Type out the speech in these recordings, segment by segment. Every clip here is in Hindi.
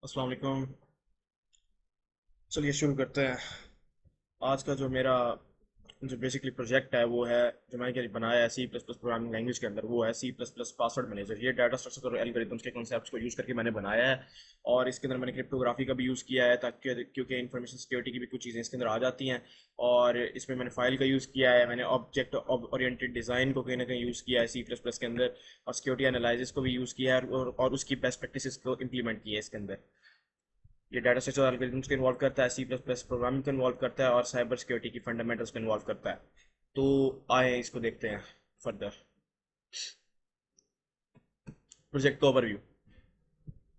अस्सलाम वालेकुम। चलिए शुरू करते हैं। आज का जो मेरा जो बेसिकली प्रोजेक्ट है वो है, जो मैंने क्या बनाया है C plus plus programming language के अंदर, वो है C plus plus password manager. ये डाटा स्ट्रक्चर और एल्गोरिथम्स के कॉन्सेप्ट्स को यूज़ करके मैंने बनाया है। और इसके अंदर मैंने क्रिप्टोग्राफी का भी यूज़ किया है, ताकि क्योंकि इंफॉर्मेशन सिक्योरिटी की भी कुछ चीज़ें इसके अंदर आ जाती हैं। और इसमें मैंने फाइल का यूज़ किया है, मैंने ऑब्जेक्ट ओरिएंटेड डिज़ाइन को कहीं ना कहीं यूज़ किया है सी प्लस प्लस के अंदर। और सिक्योरिटी एनालिसिस को भी यूज़ किया है, और उसकी बेस्ट प्रैक्टिसेस को इम्प्लीमेंट किया है इसके अंदर। ये डाटा स्ट्रक्चर एल्गोरिथम्स को इन्वॉल्व करता है, सी प्लस प्लस प्रोग्रामिंग को इन्वॉल्व करता है, और साइबर सिक्योरिटी की फंडामेंटल्स को इन्वॉल्व करता है। तो आए इसको देखते हैं फर्दर। प्रोजेक्ट का ओवरव्यू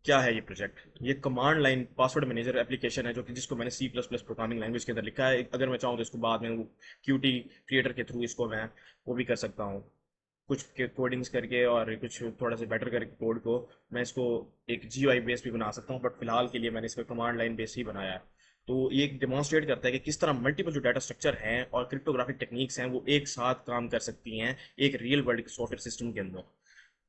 क्या है। ये प्रोजेक्ट, ये command line password manager application है, जो कि जिसको मैंने C plus plus programming language के अंदर लिखा है। अगर मैं चाहूँ तो इसको बाद में वो क्यूटी क्रिएटर के थ्रू इसको मैं वो भी कर सकता हूँ, कुछ कोडिंग्स करके और कुछ थोड़ा सा बेटर करके कोड को मैं इसको एक जीयूआई बेस भी बना सकता हूँ। बट फिलहाल के लिए मैंने इसको कमांड लाइन बेस ही बनाया है। तो ये डेमोन्स्ट्रेट करता है कि किस तरह मल्टीपल जो डाटा स्ट्रक्चर हैं और क्रिप्टोग्राफिक टेक्निक्स हैं वो एक साथ काम कर सकती हैं एक रियल वर्ल्ड सॉफ्टवेयर सिस्टम के अंदर।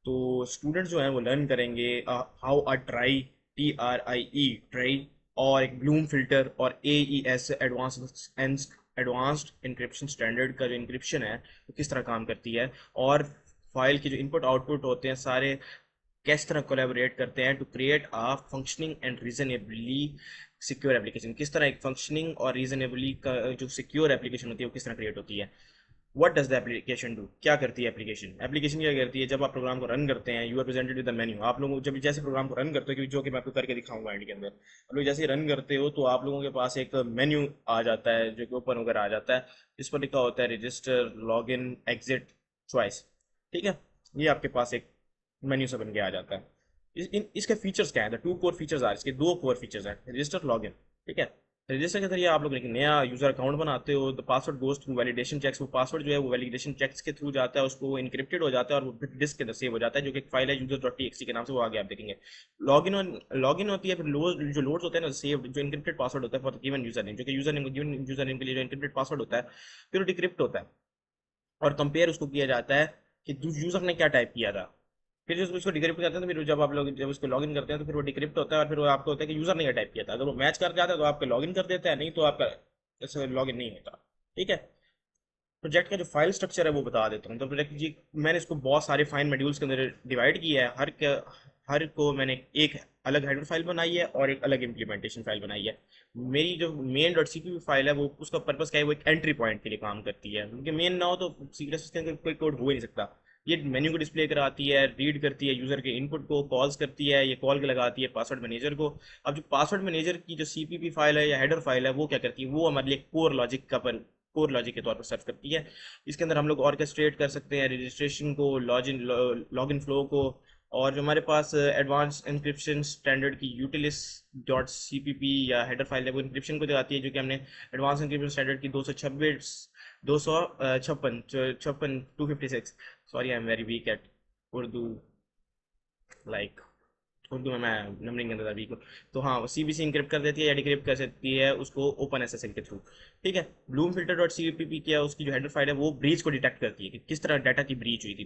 तो स्टूडेंट जो हैं वो लर्न करेंगे how a try, TRIE try, और एक ब्लूम फिल्टर, और AES एडवांस्ड इंक्रिप्शन स्टैंडर्ड का जो इंक्रिप्शन है वो किस तरह काम करती है। और फाइल के जो इनपुट आउटपुट होते हैं सारे किस तरह कोलैबोरेट करते हैं to create a functioning and reasonably secure application. किस तरह एक फंक्शनिंग और रीजनेबली का जो सिक्योर एप्लीकेशन होती है वो किस तरह क्रिएट होती है। What does the application do, क्या करती है एप्लीकेशन। एप्लीकेशन क्या करती है, जब आप प्रोग्राम को रन करते हैं, you are presented with the menu. आप लोगों जब जैसे प्रोग्राम को रन करते हो, जो कि मैं आपको करके दिखाऊंगा एंड के अंदर, आप लोग जैसे ही रन करते हो तो आप लोगों के पास एक मेन्यू आ जाता है जो कि ओपन होकर आ जाता है। इस पर लिखा होता है रजिस्टर, लॉग इन, एग्जिट, चॉइस। ठीक है, ये आपके पास एक मेन्यू से बन के आ जाता है। इसके फीचर्स क्या है, the two core features are, इसके दो कोर फीचर्स हैं, रजिस्टर, लॉग इन। ठीक है, रजिस्टर के जरिए आप लोग एक नया यूजर अकाउंट बनाते हो, the password goes through validation checks. वो पासवर्ड जो है वो वैलिडेशन चेक्स के थ्रू जाता है, उसको वो इनक्रिप्टेड हो जाता है और वो डिस्क के अंदर सेव हो जाता है, जो कि एक फाइल है यूजर डॉट टी एक्स के नाम से, वो आगे आप देखेंगे। लॉगिन होती है, फिर जो लोड्स होते हैं ना, सेव जो इनक्रिप्टेड पासवर्ड होता है फॉर गिवन यूजर नेम, जो कि गिवन यूजर नेम के लिए जो इनक्रिप्टेड पासवर्ड होता है, फिर वो डिक्रिप्ट होता है। और कंपेयर उसको किया जाता है कि यूजर ने क्या टाइप किया था। फिर जब उसको डिक्रिप्ट करते हैं तो फिर जब आप लोग जब उसको लॉगिन करते हैं तो फिर वो डिक्रिप्ट होता है, और फिर वो आपको होता है कि यूजर ने क्या टाइप किया था। अगर वो मैच कर जाता है तो आपका लॉगिन कर देता है, नहीं तो आपका जैसे लॉगिन नहीं होता। ठीक है, प्रोजेक्ट का जो फाइल स्ट्रक्चर है वो बता देता हूँ। तो प्रोजेक्ट जी, मैंने इसको बहुत सारे फाइन मॉड्यूल्स के अंदर डिवाइड किया है। हर को मैंने एक अलग हेडर फाइल बनाई है और एक अलग इम्प्लीमेंटेशन फाइल बनाई है। मेरी जो मेन डॉट सीपीपी फाइल है वो उसका पर्पस क्या है, वो एक एंट्री पॉइंट के लिए काम करती है, क्योंकि मेन ना हो तो सीरियस के अंदर कोई कोड हो ही नहीं सकता। ये मेन्यू को डिस्प्ले कराती है, रीड करती है यूजर के इनपुट को, कॉल्स करती है, ये कॉल के लगाती है पासवर्ड मैनेजर को। अब जो पासवर्ड मैनेजर की जो सीपीपी फाइल है या हेडर फाइल है वो क्या करती है, वो हमारे लिए कोर लॉजिक के तौर पर सर्व करती है। इसके अंदर हम लोग ऑर्केस्ट्रेट कर सकते हैं रजिस्ट्रेशन को, लॉगिन फ्लो को। और जो हमारे पास एडवांस इंक्रिप्शन स्टैंडर्ड की यूटिलिस डॉट सीपीपी या हेडर फाइल है, वो इंक्रिप्शन को दिखाती है, जो कि हमने एडवांस इंक्रिप्शन स्टैंडर्ड की 226 256 छप्पन 256। Sorry, I am very weak at Urdu, like Urdu में मैं नंबरिंग के अंदर वीक हूँ। तो हाँ, वो सीबीसी इंक्रिप्ट कर देती है या डिक्रिप्ट कर सकती है उसको ओपन एसएसएल के थ्रू। ठीक है, ब्लूम फिल्टर डॉट सीपीपी किया, उसकी जो हेडर फाइल है वो ब्रीच को डिटेक्ट करती है कि किस तरह डाटा की ब्रीच हुई थी।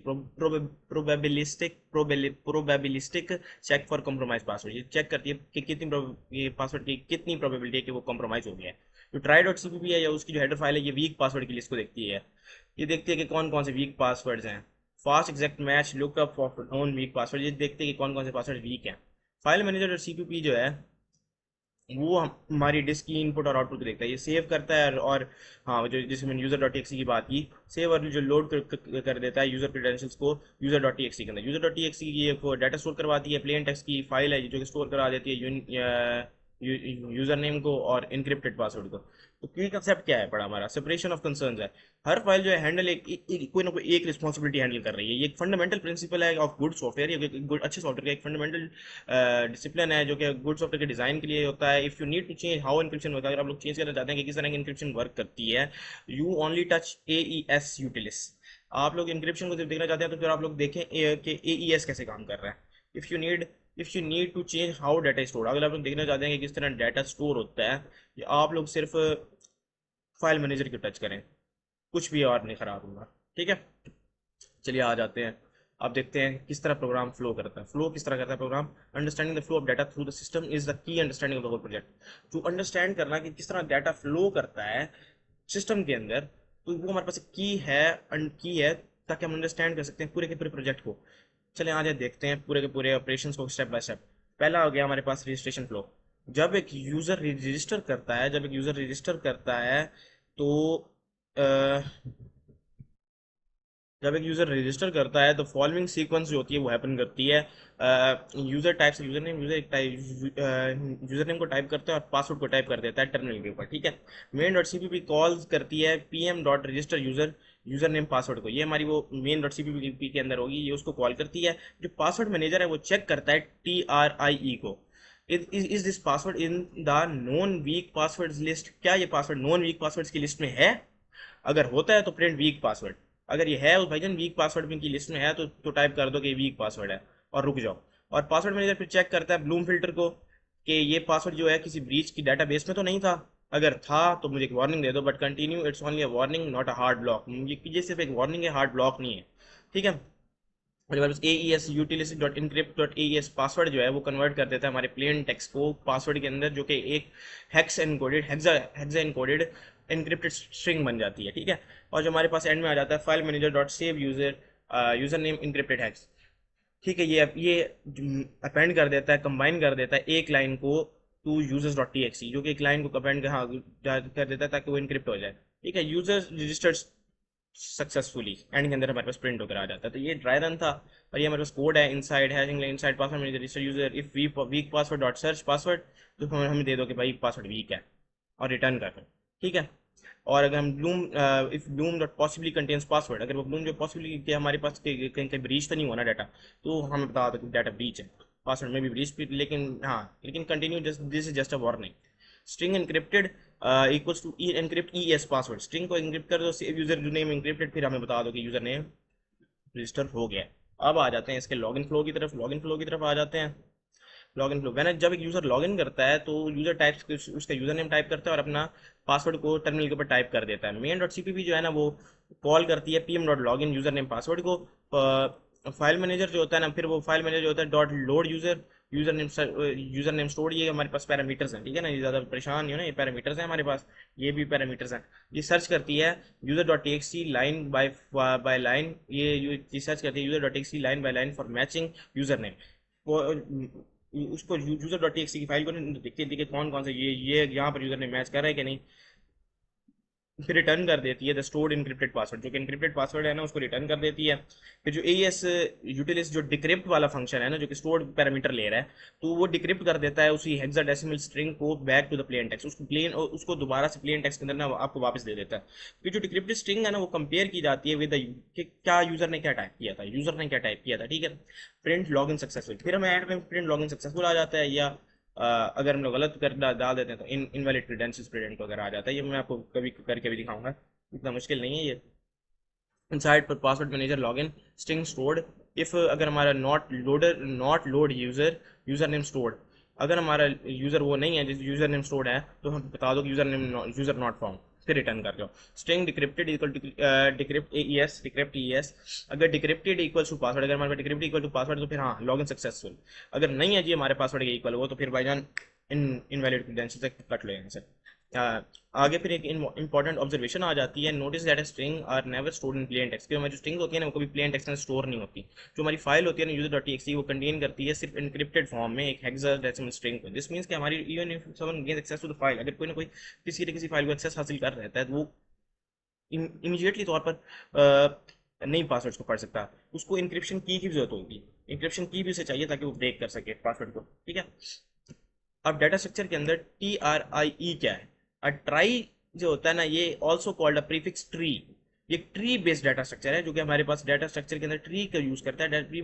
Probabilistic check for compromise password, ये चेक करती है कि ये पासवर्ड की कितनी प्रोबेबिलिटी है कि वो कॉम्प्रोमाइज हो गया है। जो ट्राई डॉट सीपीपी है या उसकी जो हेडर फाइल है, ये वीक पासवर्ड की लिस्ट को देखती है। ये देखती है कि कौन कौन से वीक पासवर्ड्स हैं। Fast exact match lookup for known week password, ये देखते हैं कि कौन कौन से पासवर्ड वीक हैं। फाइल मैनेजर और सीपीपी जो है वो हमारी डिस्क की इनपुट और आउटपुट को देखता है, ये सेव करता है। और हाँ, जो जिसमें मैंने यूजर डॉट टी की बात की, सेव और जो लोड कर देता है यूजर क्रेडेंशियल्स को यूजर डॉट टी के अंदर। यूजर डॉट टी की ये डाटा स्टोर करवाती है, प्लेन टेक्स्ट की फाइल है जो कि स्टोर करा देती है यूजर नेम को और इनक्रिप्टेड पासवर्ड को। तो की कंसेप्ट क्या है, बड़ा हमारा सेपरेशन ऑफ कंसर्न्स है। हर फाइल जो है हैंडल कोई ना कोई एक रिस्पॉन्सिबिलिटी हैंडल कर रही है। ये एक फंडामेंटल प्रिंसिपल है ऑफ गुड सॉफ्टवेयर, ये गुड अच्छे सॉफ्टवेयर का एक फंडामेंटल डिसिप्लिन है जो कि गुड सॉफ्टवेयर के डिजाइन के लिए होता है। If you need to change how encryption होता है, अगर आप लोग चेंज करना चाहते हैं कि किस तरह की इनक्रिप्शन वर्क करती है, यू ओनली टच AES यूटिलिस। आप लोग इनक्रिप्शन को जब देखना चाहते हैं तो फिर आप लोग देखें कि AES कैसे काम कर रहा है। If you need if you need to change how data store, अगर आप लोग देखना चाहते हैं कि किस तरह डाटा स्टोर होता है, ये आप लोग सिर्फ फाइल मैनेजर की टच करें, कुछ भी और नहीं खराब होगा। ठीक है, चलिए आ जाते हैं आप देखते हैं किस तरह प्रोग्राम फ्लो करता है। फ्लो किस तरह करता है program? Understanding the flow of data through the system is the key understanding of the whole project. जो अंडरस्टैंड करना कि किस तरह डाटा फ्लो करता है सिस्टम के अंदर, तो वो हमारे पास की है ताकि हम अंडरस्टैंड कर सकते हैं पूरे के पूरे प्रोजेक्ट को। चलिए आज देखते हैं पूरे के पूरे ऑपरेशंस को स्टेप बाय स्टेप। पहला हो गया हमारे पास रजिस्ट्रेशन फ्लो। जब एक यूजर रजिस्टर करता है, जब एक यूजर रजिस्टर करता है तो जब एक यूजर रजिस्टर करता है तो फॉलोइंग सीक्वेंस जो होती है वो हैपन करती है। यूजर टाइप से यूजर नेम, यूजर नेम को टाइप करता है और पासवर्ड को टाइप कर देता है टर्मिनल के ऊपर, ठीक है। मेन डॉट सीपीपी कॉल करती है PM dot register user user name password को। ये हमारी वो मेन डॉट सीपीपी के अंदर होगी, ये उसको कॉल करती है। जो पासवर्ड मैनेजर है वो चेक करता है TRIE को, is this password in the non week password list. क्या ये पासवर्ड नॉन वीक पासवर्ड की लिस्ट में है? अगर होता है तो प्रिंट वीक पासवर्ड। अगर ये है उस भाईजान वीक पासवर्ड की लिस्ट में है तो टाइप कर दो कि वीक पासवर्ड है और रुक जाओ। और पासवर्ड मैनेजर फिर चेक करता है ब्लूम फिल्टर को कि ये पासवर्ड जो है किसी ब्रीच की डाटाबेस में तो नहीं था। अगर था तो मुझे एक वार्निंग दे दो, but continue, it's only a warning not a hard block. ये सिर्फ एक वार्निंग है, हार्ड ब्लॉक नहीं है, ठीक है। और हमारे पास AES utility dot encrypt dot AES password जो है वो कन्वर्ट कर देता है हमारे प्लेन टेक्स्ट को पासवर्ड के अंदर, जो कि एक hex encoded hexa encoded encrypted string बन जाती है, ठीक है। और जो हमारे पास एंड में आ जाता है file manager dot save user user name encrypted hex, ठीक है। ये अपेंड कर देता है, कंबाइन कर देता है एक लाइन को टू यूजर्स डॉट TXT, जो कि एक लाइन को अपेंड कर देता है ताकि वो इनक्रिप्ट हो जाए, ठीक है। यूजर्स रजिस्टर्ड सक्सेसफुली एंड के अंदर हमारे पास प्रिंट होकर आ जाता है। तो ये ड्राई रन था और ये हमारे पास कोड है inside hashing inside password manager register user if week password dot search password, तो हमें दे दो कि भाई पासवर्ड वीक है और रिटर्न कर दो, ठीक है। और अगर हम Bloom if Bloom dot possibly contains password, अगर वो ब्लूम जो पॉसिबली कि हमारे पास कहीं कहीं ब्रीच तो नहीं हुआ ना डाटा, तो हमें बता दो कि डाटा ब्रीच है, पासवर्ड में भी ब्रीच, लेकिन हाँ लेकिन continue just this is just a warning. String encrypted equals to encrypt ES password, string को एनक्रिप्ट कर दो, सेव यूजर नेम एनक्रिप्टेड, फिर हमें बता दो कि यूजर नेम रजिस्टर हो गया है। अब आ जाते हैं इसके लॉगिन फ्लो की तरफ। लॉगिन फ्लो की तरफ आ जाते हैं। लॉगिन फ्लो वैन जब एक यूजर लॉगिन करता है तो यूजर टाइप उसका यूजर नेम टाइप करता है और अपना पासवर्ड को टर्मिनल के ऊपर टाइप कर देता है। मेन डॉट CPP जो है ना वो कॉल करती है PM dot login user name password को। फाइल मैनेजर जो होता है ना, फिर वो फाइल मैनेजर जो होता है dot load user name store, ये हमारे पास पैरामीटर्स हैं, ठीक है ना। ये ज़्यादा परेशान नहीं हो ना, ये पैरामीटर्स हैं हमारे पास, ये भी पैरामीटर्स हैं। ये सर्च करती है user dot TXT line by line, ये सर्च करती है user dot TXT line by line for matching user name. उसको यूजर डॉट TXT की फाइल को देखती है कौन कौन से ये यहाँ पर यूजर नेम मैच कर रहा है कि नहीं, फिर रिटर्न कर देती है द स्टोर्ड इनक्रिप्टेड पासवर्ड। जो कि इनक्रिप्टेड पासवर्ड है ना उसको रिटर्न कर देती है। फिर जो AES यूटिलिस जो डिक्रिप्ट वाला फंक्शन है ना, जो कि स्टोर्ड पैरामीटर ले रहा है, तो वो डिक्रिप्ट कर देता है उसी हेक्साडेसिमल स्ट्रिंग को back to the plain text, उसको दोबारा से प्लेन टेक्स्ट के अंदर ना आपको वापस दे देता है। फिर जो डिक्रिप्टेड स्ट्रिंग है ना वो कंपेयर की जाती है विद क्या यूजर ने क्या टाइप किया था, यूजर ने क्या टाइप किया था, ठीक है। प्रिंट लॉगिन सक्सेसफुल, फिर हमें एंड में प्रिंट लॉगिन सक्सेसफुल आ जाता है, या अगर हम लोग गलत कर डाल देते हैं तो इनवैलिड क्रेडेंशियल्स प्रिंट वगैरह आ जाता है। ये मैं आपको कभी करके भी दिखाऊंगा, इतना मुश्किल नहीं है ये। इनसाइड पर password manager login string stored if, अगर हमारा not load user name stored, अगर हमारा यूजर वो नहीं है जिस यूजर नेम स्टोर्ड है तो हम बता दो कि यूजर नॉट फाउंड, फिर रिटर्न कर दो। String decrypted equal to decrypt ES, अगर डिक्रिप्टेड इक्वल टू पासवर्ड, अगर हमारे पास डिक्रिप्टेड इक्वल टू पासवर्ड तो फिर हाँ लॉगिन सक्सेसफुल। अगर नहीं है जी हमारे पासवर्ड के इक्वल वो तो फिर भाईजान इनवैलिड क्रेडेंशियल से कट लो यहाँ से। आगे फिर एक इंपॉर्टेंट ऑब्जर्वेशन आ जाती है, notice that string are never stored in plain text. हमारी जो स्ट्रिंग होती है ना वो कभी प्लेन टेक्स्ट में स्टोर नहीं होती। जो हमारी फाइल होती है ना यूजर डॉट TXT वो कंटेन करती है सिर्फ इनक्रिप्टेड फॉर्म में एक हेक्साडेसिमल स्ट्रिंग को। दिस मींस कि हमारी even if someone gains access to the file, अगर कोई ना कोई किसी फाइल को एक्सेस हासिल कर रहता है तो वो इमीडिएटली तौर पर नहीं पासवर्ड को पढ़ सकता, उसको इंक्रिप्शन की जरूरत होगी। इंक्रिप्शन की भी उसे चाहिए ताकि वो ब्रेक कर सके पासवर्ड को, ठीक है। अब डाटा स्ट्रक्चर के अंदर TRIE क्या है? ट्राई जो होता है ना, ये also called a prefix tree. ये ट्री बेस्ड डाटा स्ट्रक्चर है जो कि हमारे पास डाटा स्ट्रक्चर के अंदर ट्री का यूज करता है। ट्री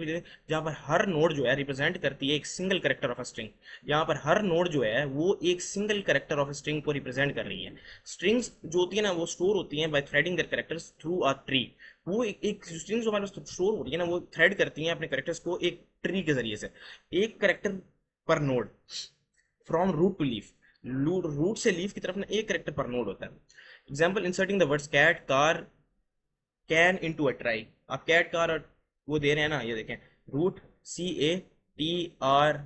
जहाँ पर हर नोड जो है रिप्रेजेंट करती है एक single character of a string. यहाँ पर हर नोड जो है वो एक single character of a string को रिप्रेजेंट कर रही है। स्ट्रिंग्स जो होती है ना वो स्टोर होती हैं by threading their characters through a tree. वो एक स्ट्रिंग्स जो हमारे पास स्टोर होती है ना वो थ्रेड करती हैं अपने करेक्टर्स को एक ट्री के जरिए से, एक करेक्टर पर node, from root to leaf, root से लीफ की तरफ ना एक करेक्टर पर नोड होता है। Example inserting the words cat car can into a trie. आप कैट कार और वो दे रहे हैं ना, ये देखें, रूट CATRN,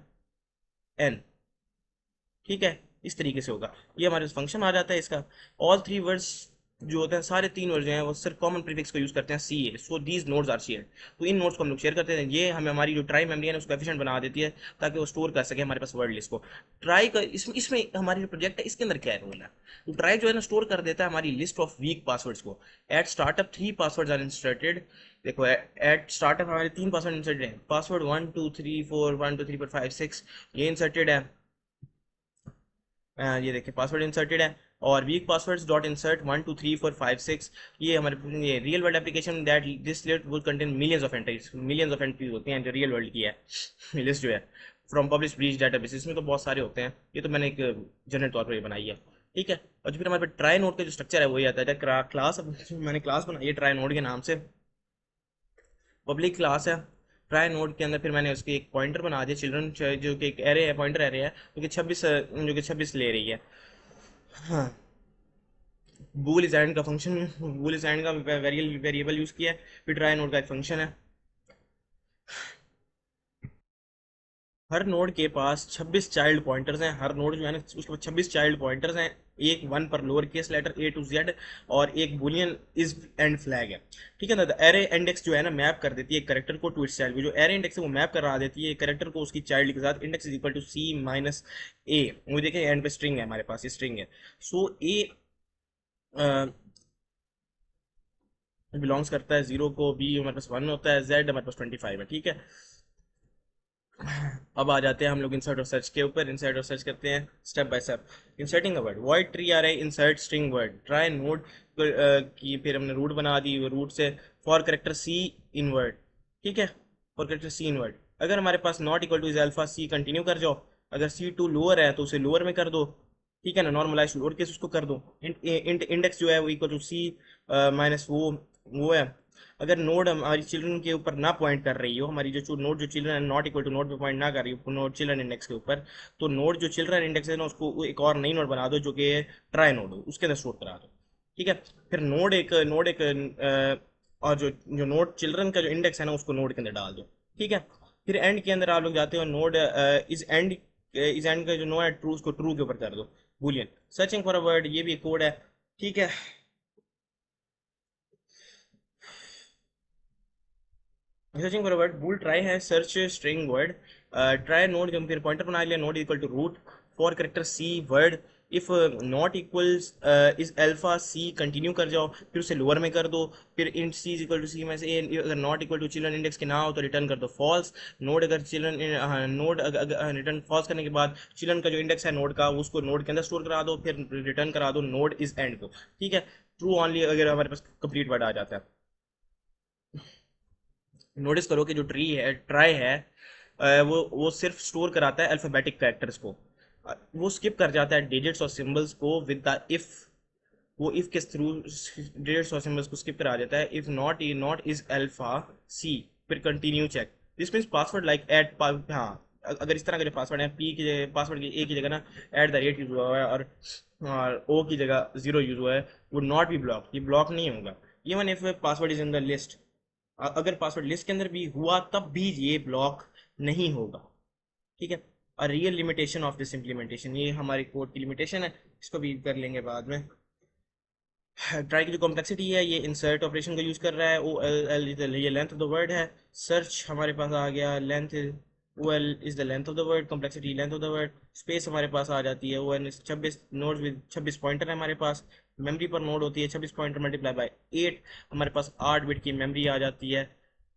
ठीक है, इस तरीके से होगा। ये हमारे पास फंक्शन आ जाता है इसका। ऑल थ्री वर्ड्स जो होते हैं, सारे तीन वर्ड जो हैं वो सिर्फ कॉमन प्रीफिक्स को यूज करते हैं CA, so these nodes are share. तो इन नोड्स को हम लोग शेयर करते हैं, ये हमें हमारी जो ट्राई मेमोरी है ना उसको एफिशिएंट बना देती है, ताकि वो स्टोर कर सके हमारे पास वर्ड लिस्ट को। ट्राई का इसमें हमारी जो प्रोजेक्ट है इसके अंदर क्या रोल है, तो ट्राई जो है ना स्टोर कर देता है हमारी लिस्ट ऑफ वीक पासवर्ड्स को। At startup 3 passwords are inserted. देखो, एट स्टार्टअप हमारे 3 पासवर्ड इंसर्टेड हैं, पासवर्ड 1 2 3 4 1 2 3 4 5 6 ये इंसर्टेड है। ये देखिए पासवर्ड इंसर्टेड है। और वीक पासवर्ड्स डॉट इंसर्ट 1 2 3 4 5 6, ये हमारे ये real world application that this list would contain millions of entries, millions of entries होती हैं जो रियल वर्ल्ड की है लिस्ट जो है फ्रॉम पब्लिश ब्रीच डाटाबेस। इसमें तो बहुत सारे होते हैं, ये तो मैंने एक जनरल तौर पर ये बनाई है, ठीक है। और जो फिर हमारे पास ट्राई नोड का जो स्ट्रक्चर है वही आता है क्लास। मैंने क्लास बनाई है ट्राई नोड के नाम से, पब्लिक क्लास है ट्राई नोड के अंदर। फिर मैंने उसकी एक पॉइंटर बना दिया चिल्ड्रन, जो कि एक एरे है, पॉइंटर एरे है, जो कि 26 ले रही है। हाँ, बूल इज एंड का फंक्शन, बूल इज एंड का वेरिएबल यूज किया है। फिर ट्राई नोड का एक फंक्शन है। हर नोड के पास 26 चाइल्ड पॉइंटर्स हैं, हर नोड जो है ना उसके पास 26 चाइल्ड पॉइंटर्स हैं, एक वन पर lower case letter A to Z, और एक बुलियन इज एंड फ्लैग है, ठीक है ना। एरे इंडेक्स जो है ना मैप कर देती है कैरेक्टर को टू इट्स चाइल्ड, जो एरे इंडेक्स है वो मैप करा देती है कैरेक्टर को उसकी चाइल्ड के साथ। Index is equal to C-A, वो देखें एंड पे स्ट्रिंग है हमारे पास, ये स्ट्रिंग है। सो ए बिलोंग्स करता है 0 को, B हमारे पास 1 होता है, Z हमारे पास 25 है, ठीक है। अब आ जाते हैं हम लोग इंसर्ट और सर्च के ऊपर। इंसर्ट और सर्च करते हैं step by step. Inserting a word, void trie आ रहा है, insert string word, trie node की फिर हमने रूट बना दी, रूट से for character C in word, ठीक है, for character C in word. अगर हमारे पास not equal to is alpha C continue कर जाओ, अगर C2 लोअर है तो उसे लोअर में कर दो, ठीक है ना, नॉर्मलाइज लोअर केस उसको कर दो। इंडेक्स जो है वो इक्वल टू C माइनस वो है। अगर नोड हमारी चिल्ड्रन के ऊपर ना पॉइंट कर रही हो, हमारी जो नोड जो चिल्ड्रन है नॉट इक्वल टू नोड पे पॉइंट ना कर रही हो नोड चिल्ड्रन इंडेक्स के ऊपर, तो नोड जो चिल्ड्रन इंडेक्स है ना उसको एक और नई नोड बना दो जो कि ट्राई नोड हो, उसके अंदर स्टोर करा दो, ठीक है। फिर नोड एक और जो नोड चिल्ड्रन का जो इंडेक्स है ना उसको नोड के अंदर डाल दो, ठीक है। फिर एंड के अंदर आप लोग जाते हो, नोड इज एंड का जो नो है ट्रू, उसको ट्रू के ऊपर कर दो, boolean. Searching for a word, ये भी एक कोड है, ठीक है। Searching for word, bool trie है search string word, trie node जो फिर पॉइंटर बना लिया, node equal to root for character C word. If not equals is alpha C continue कर जाओ, फिर उसे लोअर में कर दो। फिर int C is equal to C में से A, अगर not equal to children index के ना हो तो रिटर्न कर दो फॉल्स। नोड अगर चिल्ड्रन नोड रिटर्न फॉल्स करने के बाद चिल्ड्रन का जो इंडेक्स है नोड का उसको नोड के अंदर स्टोर करा दो, फिर रिटर्न करा दो नोड इज एंड को, ठीक है। ट्रू ऑनली अगर हमारे पास कंप्लीट वर्ड आ जाता है। नोटिस करो कि जो ट्राई है वो सिर्फ स्टोर कराता है अल्फाबेटिक कैरेक्टर्स को, वो स्किप कर जाता है डिजिट्स और सिंबल्स को विद द इफ। वो इफ के थ्रू डिजिट्स और सिंबल्स को स्किप करा देता है। If not is alpha C, फिर continue check, this means password like at, हाँ, अगर इस तरह का जो पासवर्ड है P की पासवर्ड की A की जगह ना @ यूज हुआ है और O की जगह 0 यूज हुआ है, वुड नॉट बी ब्लॉक, ये ब्लॉक नहीं होगा। Even if password is in the list, अगर पासवर्ड लिस्ट के अंदर भी हुआ तब भी ये ब्लॉक नहीं होगा, ठीक है। और real limitation of this implementation, ये हमारी कोड की लिमिटेशन है, इसको भी कर लेंगे बाद में। ट्राई की जो कॉम्प्लेक्सिटी है ये इंसर्ट ऑपरेशन का यूज कर रहा है, ओ एल एल ये लेंथ ऑफ द वर्ड है। सर्च हमारे पास आ गया, length O L is the length of the word, complexity length of the word. Space हमारे पास आ जाती है, O N 26 node with 26 pointer है हमारे पास। मेमोरी पर नोड होती है 26 पॉइंटर मल्टीप्लाई बाई 8, हमारे पास 8 बिट की मेमोरी आ जाती है,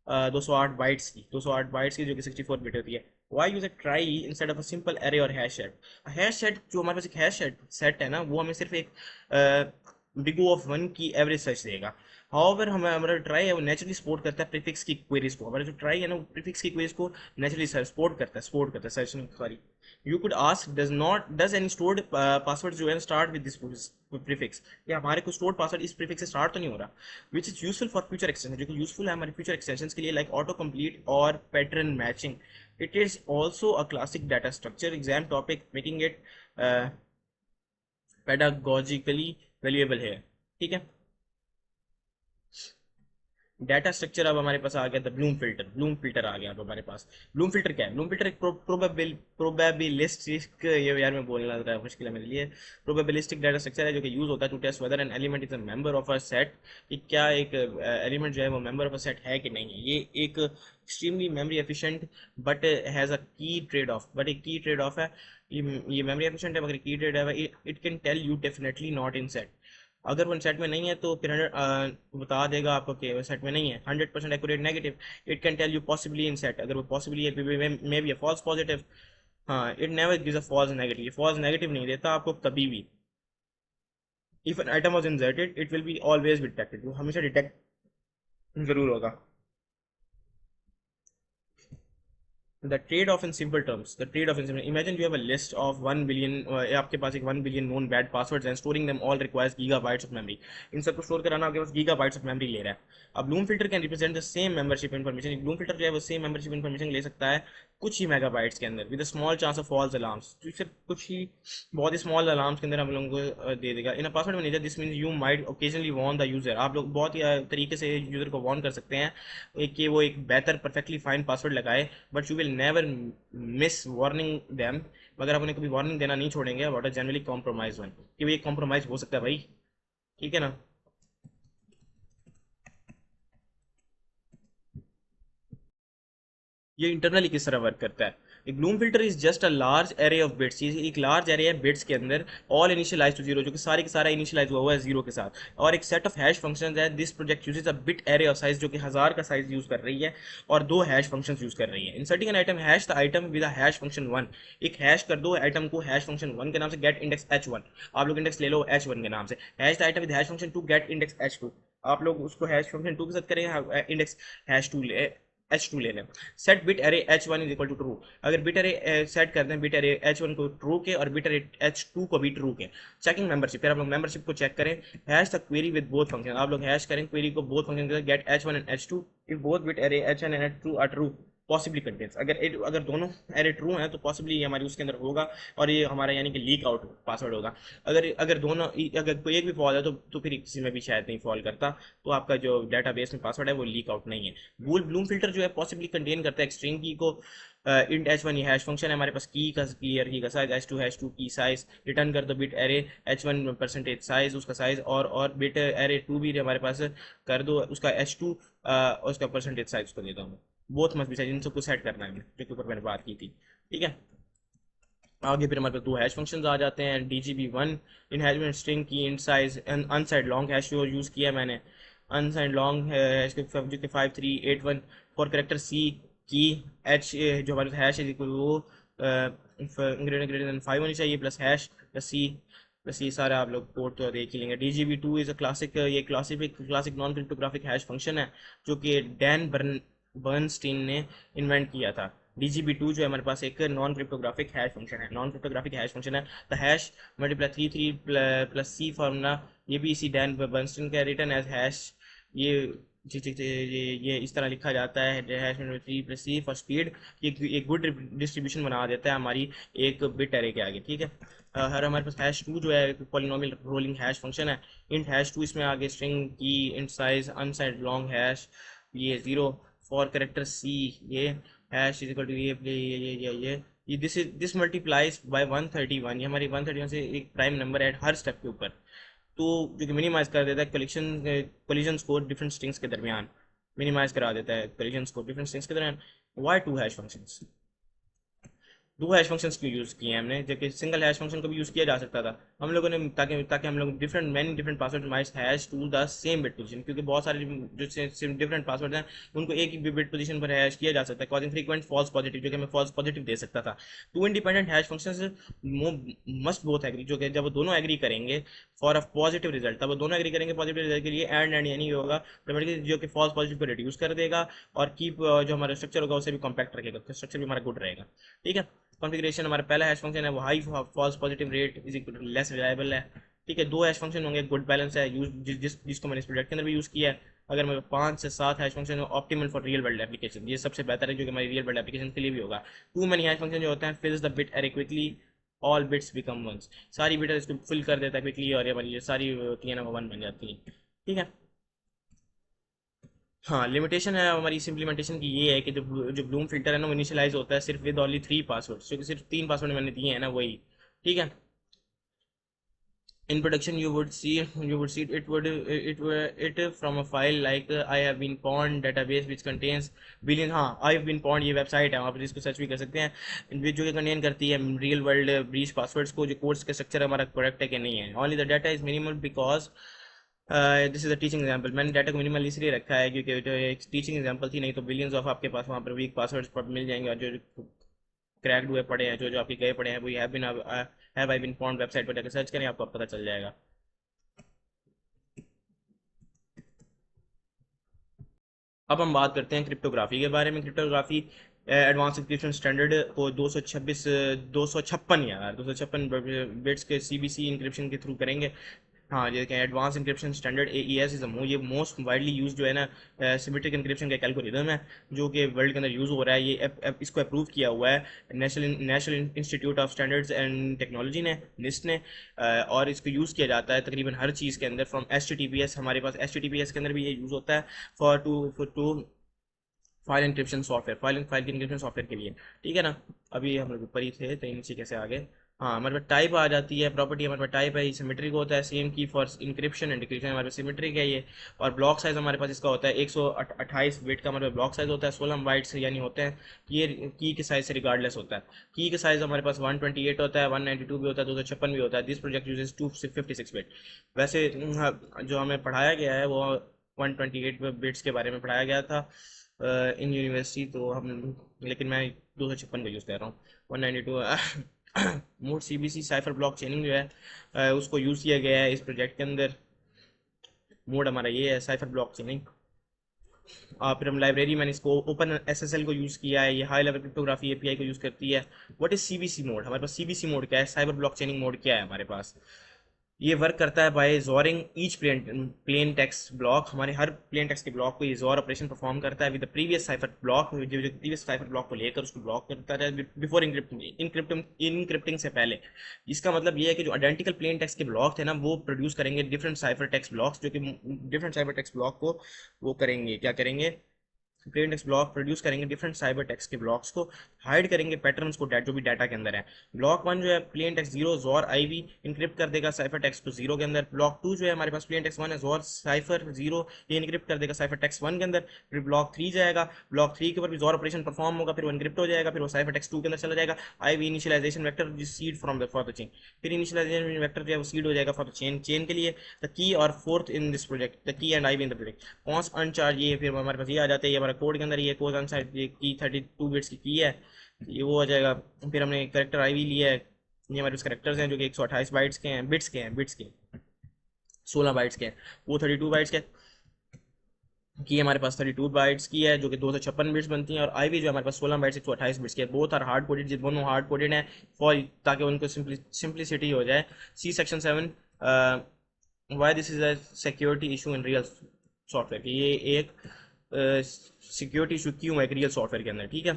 208 बाइट्स की जो कि 64 बिट होती है। Why use a trie instead of a simple array और हैश सेट। हैश सेट जो हमारे पास एक हैश सेट है ना वो हमें सिर्फ एक बिग O ऑफ 1 की एवरेज सर्च देगा। हाउएवर हमारा ट्राई है वो नेचुरली सपोर्ट करता है प्रीफिक्स की क्वेरीज को, हमारा जो ट्राई है ना वो प्रीफिक्स की क्वेरीज को नेचुरली सपोर्ट करता है search, sorry. You could ask does any stored password जो है स्टार्ट विद दिस प्रीफिक्स, या हमारे को स्टोर्ड पासवर्ड इस प्रीफिक्स से स्टार्ट तो नहीं हो रहा, which is useful for future extension, जो कि यूजफुल है हमारे फ्यूचर एक्सटेंशन के लिए, लाइक ऑटो कंप्लीट और pattern matching. It is also a classic data structure exam topic, making it pedagogically valuable है, ठीक है। डाटा स्ट्रक्चर अब हमारे पास आ गया द ब्लूम फिल्टर आ गया अब हमारे पास। ब्लूम फिल्टर क्या है? ब्लूम फिल्टर एक प्रोबेबिलिस्टिक, ये यार मैं बोलना ज़रा मुश्किल है मेरे लिए, प्रोबेबिलिस्टिक डाटा स्ट्रक्चर है जो कि यूज होता है to test whether an element is a member of a set, कि क्या एक एलिमेंट जो है वो मेंबर ऑफ अ सेट है कि नहीं है। ये एक extremely memory efficient but has a की ट्रेड ऑफ, बट एक की ट्रेड ऑफ है। ये मेमोरी एफिशिएंट है मगर की ट्रेड है, it can tell you definitely not in set. अगर वो सेट में नहीं है तो फिर 100 बता देगा आपको कि वो सेट में नहीं है। 100% accurate negative, it can tell you possibly in set, अगर वो पॉसिबली है मे बी फॉल्स पॉजिटिव। हाँ, it never gives a false negative, false negative नहीं देता आपको कभी भी। If an item was inserted it will be always detected, वो हमेशा डिटेक्ट जरूर होगा। The trade-off in simple terms. The trade-off in simple. Imagine you have a list of 1 billion. आपके पास एक 1 billion known bad passwords and storing them all requires gigabytes of memory. इन सबको स्टोर कराना आपके पास gigabytes of memory ले रहा है। अब Bloom filter can represent the same membership information. Bloom filter जो है वो सेम मेंबरशिप इन्फॉर्मेशन ले सकता है कुछ ही मेगाबाइट्स के अंदर with a small chance of false alarms, तो सिर्फ कुछ ही बहुत ही स्मॉल अलार्म्स के अंदर हम लोगों को दे देगा। In a password manager this means you might occasionally warn the user, आप लोग बहुत ही तरीके से यूजर को वार्न कर सकते हैं कि वो एक बेहतर परफेक्टली फाइन पासवर्ड लगाए, but you will never miss warning them, मगर आप उन्हें कभी वार्निंग देना नहीं छोड़ेंगे about a generally compromise one, कि भाई कॉम्प्रोमाइज हो सकता है भाई, ठीक है ना। ये इंटरनली किस तरह वर्क करता है? एक Bloom filter is just a large array of bits, ये एक लार्ज एरे है बिट्स के अंदर, ऑल इनिशियलाइज टू जीरो, जो कि सारे के सारा इनिशियलाइज हुआ हुआ है जीरो के साथ, और एक सेट ऑफ हैश फंक्शंस है। This project uses a bit array of size, जो कि 1000 का साइज यूज कर रही है, और दो हैश फंक्शंस यूज कर रही है। Inserting an item hash the item with a hash function 1, एक हैश कर दो आइटम को हैश फंक्शन 1 के नाम से, गेट इंडेक्स h1, आप लोग इंडेक्स ले लो h1 के नाम से, hash the item with hash function 2 gate index h2, आप लोग उसको हैश फंक्शन 2 के साथ करेंगे, इंडेक्स हैश 2 ले h2 ले लें। Set bit array h1 is equal to true, अगर बिट एरे सेट करते हैं बिट एरे h1 को ट्रू के और बिट एरे h2 को भी ट्रू के। चेकिंग मेंबरशिप, फिर आप लोग मेंबरशिप को चेक करें, hash the query with both function, आप लोग हैश करें क्वेरी को बोथ फंक्शन के साथ, get h1 and h2 if both bit array h1 and h2 are true possibly contains, अगर दोनों एरे ट्रू हैं तो पॉसिबली ये हमारी उसके अंदर होगा, और ये हमारा यानी कि लीक आउट पासवर्ड होगा। अगर अगर दोनों, अगर कोई एक भी फॉल है तो फिर किसी में भी शायद नहीं फॉल करता, तो आपका जो डेटाबेस में पासवर्ड है वो लीक आउट नहीं है। ब्लूम फिल्टर जो है पॉसिबली कंटेन करता है एक स्ट्रिंग की को, इंट h1 ये हैश फंक्शन है हमारे पास, की का साइज h2 की साइज रिटर्न कर दो, bit array h1 percentage size उसका साइज, और बिट एरे 2 भी हमारे पास कर दो उसका h2 उसका परसेंटेज साइज उसको देता हूँ। बोथ मस्ट बी साइज, इन सबको सेट करना है जो के ऊपर मैंने बात की थी, ठीक है। आगे फिर हमारे पास दो हैश फंक्शंस आ जाते हैं, DGB1 इन हैश में स्ट्रिंग की int size, onside long hash जो यूज़ किया है मैंने, अनसाइड लॉन्ग हैश जो कि 5381 फॉर करेक्टर सी की एच, जो हमारे हैश है वो ग्रेटर देन 5 होनी चाहिए, प्लस सी सारा आप लोग कोड तो देख ही लेंगे। DGB2 इज़ अ क्लासिक, ये classic non cryptographic hash function है जो कि डैन बर्नस्टीन ने इन्वेंट किया था। DGB2 जो है हमारे पास एक नॉन क्रिप्टोग्राफिक हैश फंक्शन है, the hash multiply 3 plus C formula, ये भी इसी डैन बर्नस्टीन का, रिटर्न एज हैश, ये ये इस तरह लिखा जाता है हैश में 3 प्लस सी फॉर स्पीड, ये एक गुड डिस्ट्रीब्यूशन बना देता है हमारी एक बिट एरे के आगे, ठीक है। हर हमारे पास हैश 2 जो है पॉलिनोमियल रोलिंग हैश फंक्शन है, इंट हैश 2 इसमें आगे स्ट्रिंग की int size onside long hash ये 0 फॉर करेक्टर सी, ये हैश इज इक्वल टू ये दिस मल्टीप्लाइज बाय 131, ये हमारी 131 से एक प्राइम नंबर है हर स्टेप के ऊपर, तो जो कि मिनिमाइज कर देता है कोलिजन स्कोर डिफरेंट स्ट्रिंग्स के दरमियान, मिनिमाइज करा देता है कोलिजन स्कोर डिफरेंट स्ट्रिंग्स के दरमियान। वाई टू हैश फंक्शंस, दो हैश फंक्शंस क्यों यूज़ किए हैं हमने, जबकि सिंगल हैश फंक्शन को भी यूज़ किया जा सकता था हम लोगों ने, ताकि ताकि हम लोग different password might hash to the same bit position, क्योंकि बहुत सारे जो डिफरेंट पासवर्ड हैं उनको एक ही बिट पोजीशन पर हैश किया जा सकता है, कॉजिंग फ्रीक्वेंट फॉल्स पॉजिटिव, जो कि हमें फॉल्स पॉजिटिव दे सकता था। Two independent hash functions must both agree, जो कि जब वो दोनों एग्री करेंगे फॉर अ पॉजिटिव रिजल्ट, तब वो दोनों एग्री करेंगे पॉजिटिव रिजल्ट के लिए, एंड यानी होगा ऑटोमेटिकली जो कि फॉल्स पॉजिटिव को रिड्यूस कर देगा, और कीप जो हमारा स्ट्रक्चर होगा उसे भी कॉम्पैक्ट रखेगा, तो स्ट्रक्चर भी हमारा गुड रहेगा, ठीक है। कॉन्फ़िगरेशन, हमारा पहला हैश फंक्शन है वो high false positive rate is equal to less reliable है, ठीक है। दो हैश फंक्शन होंगे, गुड बैलेंस है, यूज जिसको मैंने इस प्रोजेक्ट के अंदर भी यूज़ किया है। अगर मेरे 5 से 7 hash function optimal for real world application, ये सबसे बेहतर है जो कि हमारी रियल वर्ल्ड एप्लीकेशन के लिए भी होगा। टू मैनी हैश फंक्शन जो होते हैं fills the bit array quickly, all bits become ones, सारी बिट इसको फिल कर देता है क्विकली, और ये वाली सारी होती है ना वो वन बन जाती है, ठीक है। हाँ, लिमिटेशन है हमारी इस इम्प्लीमेंटेशन की ये है कि जो जो ब्लूम फिल्टर है ना वो इनिशियलाइज होता है सिर्फ विद ओनली 3 पासवर्ड, क्योंकि सिर्फ 3 पासवर्ड मैंने दिए हैं ना वही। ठीक है। In production you would see it from a file like I have been pawned database which contains billion, हाँ I have been pawned ये वेबसाइट है, आप इसको सर्च भी कर सकते हैं, जो कि कंटेन करती है रियल वर्ल्ड ब्रीच पासवर्ड्स को, जो कोर्स का स्ट्रक्चर हमारा करेक्ट है कि नहीं है। Only the data is minimal because this is a teaching example. मैंने डाटा को मिनिमल इसलिए रखा है क्योंकि जो एक टीचिंग एग्जाम्पल थी, नहीं तो बिलियंस ऑफ आपके पास वहाँ पर वीक पासवर्ड्स मिल जाएंगे, और जो क्रैक्ड हुए पड़े हैं, जो जो आपके गए पड़े हैं, वो have I been found website पर जाकर सर्च करें, आपको पता चल जाएगा। अब हम बात करते हैं क्रिप्टोग्राफी के बारे में। क्रिप्टोग्राफी एडवांस इंक्रिप्शन स्टैंडर्ड को 256 यार 256 बिट्स के सीबीसी इंक्रिप्शन के थ्रू करेंगे। हाँ, ये क्या advance encryption standard AES is ये मोस्ट वाइडली यूज जो है ना सिमेट्रिक इंक्रिप्शन का एल्गोरिदम है, जो कि वर्ल्ड के अंदर यूज हो रहा है। इसको अप्रूव किया हुआ है national institute of standards and technology ने, निस्ट ने, और इसको यूज़ किया जाता है तकरीबन हर चीज़ के अंदर, फ्रॉम एच हमारे पास एच के अंदर भी ये यूज़ होता है for to file encryption software, file encryption software के लिए। ठीक है ना। अभी हम लोग ऊपर ही थे तो नीचे कैसे आ गए। हाँ, हमारे पास टाइप आ जाती है, प्रॉपर्टी हमारे पास टाइप है, ये सिमेट्रिक होता है, सेम की फॉर इंक्रिप्शन एंड डिक्रिप्शन हमारे पास सिमेट्रिक है ये। और ब्लॉक साइज हमारे पास इसका होता है 128 बिट का हमारे पास ब्लॉक साइज होता है, 16 बाइट्स यानी होते हैं। ये की के साइज से रिगार्डलेस होता है। की का साइज हमारे पास 128 होता है, 192 भी होता है, 256 भी होता है। This project uses 256 bit. वैसे जो हमें पढ़ाया गया है वो 128 बिट्स के बारे में पढ़ाया गया था इन यूनिवर्सिटी, तो हम, लेकिन मैं 256 का यूज़ कर रहा हूँ। 192 मोड सीबीसी साइफर ब्लॉक चेनिंग जो है उसको यूज़ किया गया है इस प्रोजेक्ट के अंदर। मोड हमारा ये है साइफर ब्लॉक चेनिंग। फिर हम लाइब्रेरी, मैंने इसको ओपन एसएसएल को यूज़ किया है, ये हाई लेवल क्रिप्टोग्राफी एपीआई को यूज़ करती है। व्हाट इज सीबीसी मोड, हमारे पास सीबीसी मोड क्या है, साइबर ब्लॉक चेनिंग मोड क्या है हमारे पास। ये वर्क करता है by XORing each plain text block, हमारे हर प्लेन टेक्स्ट के ब्लॉक को ये जोर ऑपरेशन परफॉर्म करता है with the previous cipher block, जो प्रीवियस साइफर ब्लॉक को लेकर उसको ब्लॉक करता है बिफोर इनक्रिप्टिंग से पहले। इसका मतलब ये है कि जो आइडेंटिकल प्लेन टेक्स्ट के ब्लॉक थे ना, वो प्रोड्यूस करेंगे डिफरेंट साइफर टेक्स्ट ब्लॉक्स, जो कि डिफरेंट साइफर टेक्स्ट ब्लॉक को वो करेंगे, क्या करेंगे, प्लेन टेक्स्ट ब्लॉक प्रोड्यूस करेंगे डिफरेंट साइबर टेक्स्ट के ब्लॉक्स को, हाइड करेंगे पैटर्न्स को जो भी डाटा के अंदर है। ब्लॉक वन जो है प्लेन टेक्स्ट जीरो जोर आईवी इनक्रिप्ट कर देगा साइफर टेक्स्ट को जीरो के अंदर। ब्लॉक टू जो है हमारे पास प्लेन टेक्स्ट वन है, जोर साइफर जीरो, ये इनक्रिप्ट कर देगा साइफर टेक्स्ट वन के अंदर। फिर ब्लॉक थ्री जाएगा, ब्लॉक थ्री के ऊपर भी जोर ऑपरेशन परफॉर्म होगा, फिर वो इनक्रिप्ट हो जाएगा, फिर वो साइफर टेक्स्ट टू के अंदर चला जाएगा। IV initialization vector seed from the for the chain, फिर इनिशियलाइजेशन वेक्टर जो है वो सीड हो जाएगा फॉर द चेन के लिए। द की और fourth in this project the key and IV in the project const unchar, ये फिर हमारे पास ये आ जाता है, ये हमारा कोड के अंदर ये कोड अनसाइड ये की 32 बिट्स की है, ये वो आ जाएगा। फिर हमने करेक्टर आईवी लिया है, ये हमारे पास करेक्टर्स हैं जो कि 128 बाइट्स के हैं, बिट्स के 16 बाइट्स के हैं, वो 32 बाइट्स के की हमारे पास 32 बाइट्स की है, जो कि 256 बिट्स बनती हैं। और आई वी जो हमारे पास 16 बाइट्स 128 बिट्स के, बोथ आर हार्ड कोडेड, दोनों हार्ड कोडेड हैं फॉर, ताकि उनको सिंप्लिसिटी हो जाए। See section 7 why this is a security issue in real software, ये एक सिक्योरिटी इशू क्यों है एक रियल सॉफ्टवेयर के अंदर। ठीक है।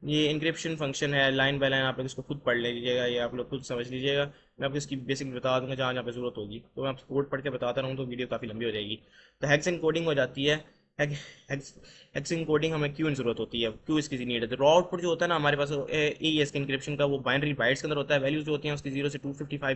ये इंक्रिप्शन फंक्शन है, लाइन बाय लाइन आप लोग इसको खुद पढ़ लीजिएगा, ये आप लोग खुद समझ लीजिएगा। मैं आपको इसकी बेसिक बता दूंगा जहाँ जहाँ पे जरूरत होगी, तो मैं आपको कोड पढ़ के बताता रहूँ तो वीडियो काफ़ी लंबी हो जाएगी। तो हेक्स कोडिंग हो जाती है। हेक्स कोडिंग हमें क्यों जरूरत होती है, क्यों इसकी नीड है। तो रॉ आउटपुट जो होता है ना हमारे पास एईएस के इंक्रिप्शन का, वो बाइनरी बाइट्स के अंदर होता है। वैल्यूज जो होती हैं उसकी 0 से 255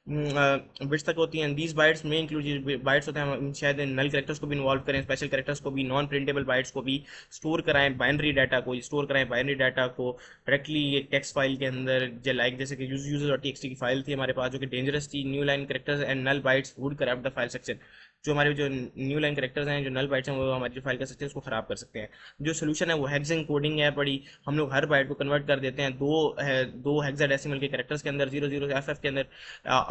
बिट्स तक होती हैं। दीज बाइट्स में इंक्लूड बाइट्स होते हैं, हम शायद नल करेक्टर्स को भी इन्वॉल्व करें, स्पेशल करेक्टर्स को भी, नॉन प्रिंटेबल बाइट्स को भी स्टोर कराएं, बाइनरी डाटा को स्टोर कराएं, बाइनरी डाटा को डायरेक्टली एक टेक्स्ट फाइल के अंदर, लाइक जैसे कि यूजर डॉट टी की फाइल थी हमारे पास, जो कि डेंजरस थी। New line characters and null bytes would corrupt the file section, जो हमारे जो न्यू लाइन करेक्टर्स हैं, जो नल बाइट्स हैं, वो हमारी जो फाइल का सेक्शन है उसको खराब कर सकते हैं। जो सोल्यूशन है वो हेक्सेन कोडिंग है बड़ी, हम लोग हर बाइट को कन्वर्ट कर देते हैं दो हेक्साडेसिमल के करेक्टर्स के अंदर, 00 से FF के अंदर।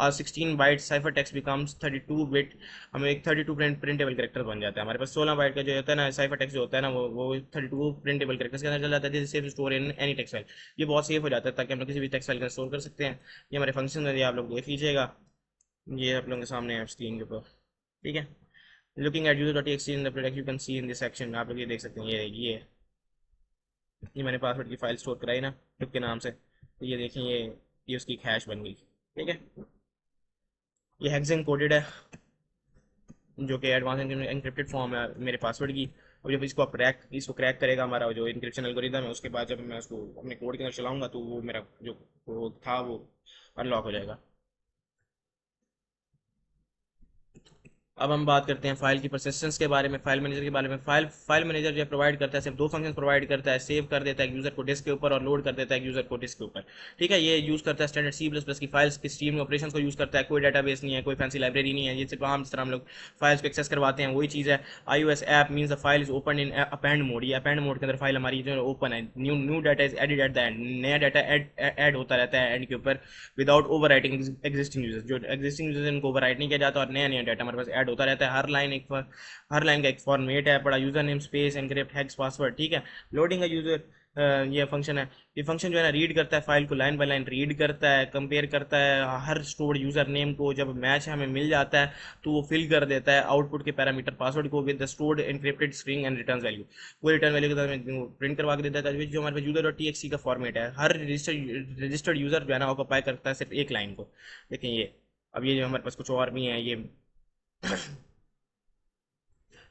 16 byte cipher text becomes 32 bit, हमें एक 32 प्रिंटेबल करेक्टर बन जाता है। हमारे पास 16 बाइट का जो होता है ना साइफर टेक्स्ट जो होता है ना, वो 32 प्रिंटेबल करेक्टर्स के अंदर चल जाता है, जैसे store in any text file. ये बहुत सेफ हो जाता है ताकि हम लोग किसी भी टेक्स्ट फाइल का स्टोर कर सकते हैं। ये हमारे फंक्शन है, ये आप लोग देख लीजिएगा, ये आप लोगों के सामने है स्क्रीन के ऊपर। ठीक है। Looking at user.txt in the product you can see in this section, आप लोग ये देख सकते हैं, ये मैंने पासवर्ड की फाइल स्टोर कराई ना ट्रिप के नाम से, तो ये देखें, ये उसकी हैश बन गई। ठीक है। ये हेक्सेन कोडेड है, जो कि एडवांस एनक्रिप्टेड फॉर्म है मेरे पासवर्ड की। और जब इसको क्रैक करेगा हमारा जो इंक्रिप्शन एल्गोरिदम है, उसके बाद जब मैं उसको अपने कोड के अंदर चलाऊंगा तो वो मेरा जो कोड था वो अनलॉक हो जाएगा। अब हम बात करते हैं फाइल की परसिस्टेंस के बारे में, फाइल मैनेजर के बारे में। फाइल मैनेजर जो प्रोवाइड करता है सिर्फ दो फंक्शन प्रोवाइड करता है, सेव कर देता है यूजर को डिस्क के ऊपर और लोड कर देता है यूजर को डिस्क के ऊपर। ठीक है, ये यूज करता है स्टैंडर्ड सी प्लस प्लस की फाइल्स की स्ट्रीम ऑपरेशन को यूज करता है। कोई डाटाबेस नहीं है, कोई फैंसी लाइब्रेरी नहीं है, ये सिर्फ आम जिस तरह हम लोग फाइल्स को एक्सेस करवाते हैं वही चीज़ है। iOS app means the file is open in append mode. ये अपेंड मोड के अंदर फाइल हमारी जो ओपन है। New new data is added at the end, नया डाटा ऐड होता रहता है एंड के ऊपर without overwriting existing user. जो एग्जिस्टिंग यूजर इनको ओवर राइट नहीं किया जाता और नया नया डाटा हमारे पास ऐड होता रहता है। हर लाइन का एक फॉर्मेट है पड़ा, user name space encrypt hash password. ठीक है, लोडिंग का यूजर ये फंक्शन है। ये फंक्शन जो है ना रीड करता है फाइल को, लाइन बाय लाइन रीड करता है, कंपेयर करता है हर स्टोर्ड यूजर नेम को। जब मैच हमें मिल जाता है तो वो फिल कर देता है आउटपुट के पैरामीटर पासवर्ड को with the stored encrypted string and return value. वो रिटर्न वैल्यू के साथ प्रिंट करवा के देता है, जो हमारे पास यूजर डॉट टी एक्स का फॉर्मेट है। हर रजिस्टर्ड यूजर जो है ना ऑक्यूपाई करता है सिर्फ एक लाइन को। लेकिन ये अब ये जो हमारे पास कुछ और भी है, ये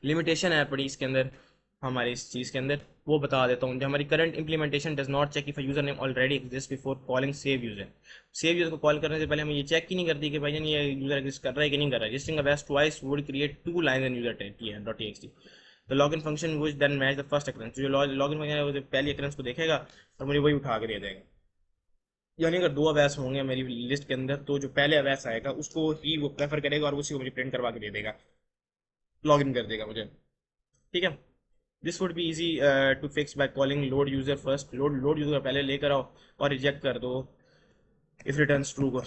लिमिटेशन है पड़ी इसके अंदर, हमारे इस चीज़ के अंदर वो बता देता हूँ। जो हमारी current implementation does not check if user name already exist before calling save user. Save user को कॉल करने से पहले हमें ये चेक ही नहीं करती कि भाई ये यूजर एग्जिस्ट कर रहा है कि नहीं कर रहा है। Registering a was twice would create two lines in user dot TXT. The login function which then match the first occurrence. जो लॉगिन फंक्शन है वो पहली अकरेंस को देखेगा और मुझे वही उठा के दे देगा। यानी अगर दो अवैस होंगे मेरी लिस्ट के अंदर तो जो पहले अवैस आएगा उसको ही वो प्रेफर करेगा और उसी को मुझे प्रिंट करवा के दे देगा, लॉग इन कर देगा मुझे। ठीक है, this would be easy to fix by calling load user first. Load user पहले लेकर आओ और रिजेक्ट कर दो इफ रिटर्न्स ट्रू को।